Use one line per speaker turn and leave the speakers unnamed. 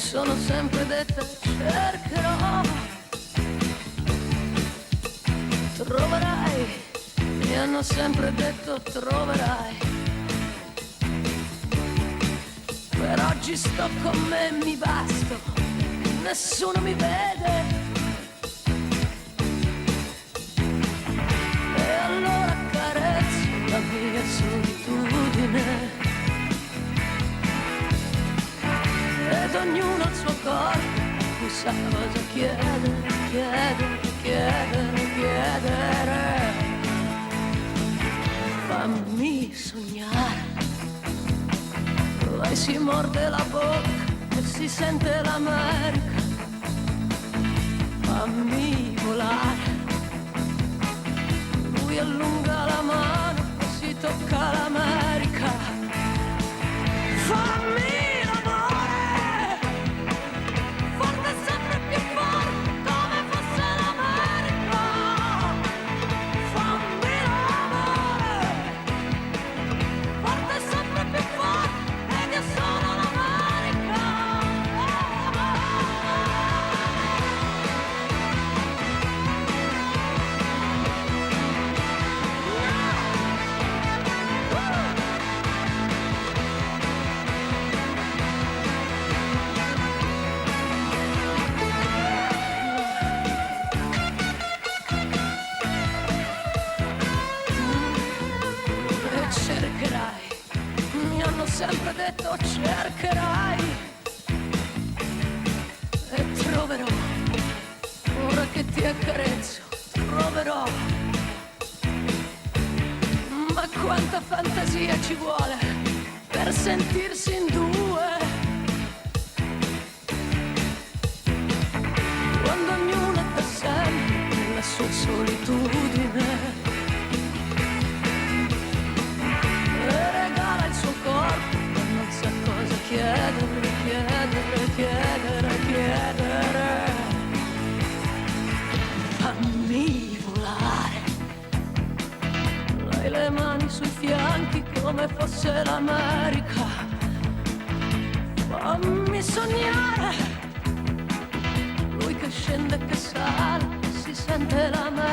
sono sempre detta cercherò. Troverai, mi hanno sempre detto troverai. Per oggi sto con me, mi basto, nessuno mi vede. E allora carezzo la mia solitudine. Ed ognuno il suo corpo, lui sa cosa chiedere, chiedere, chiedere, chiedere. Fammi sognare. Lei si morde la bocca e si sente l'America. Fammi volare. Lui allunga la mano e si tocca l'America. Fammi sempre detto cercherai e troverò, ora che ti accarezzo, troverò. Ma quanta fantasia ci vuole per sentirsi in due, quando ognuno è da sempre nella sua solitudine. Chiedere, chiedere, chiedere, chiedere. Fammi volare. Lei le mani sui fianchi come fosse l'America. Fammi sognare. Lui che scende e che sale, si sente l'America.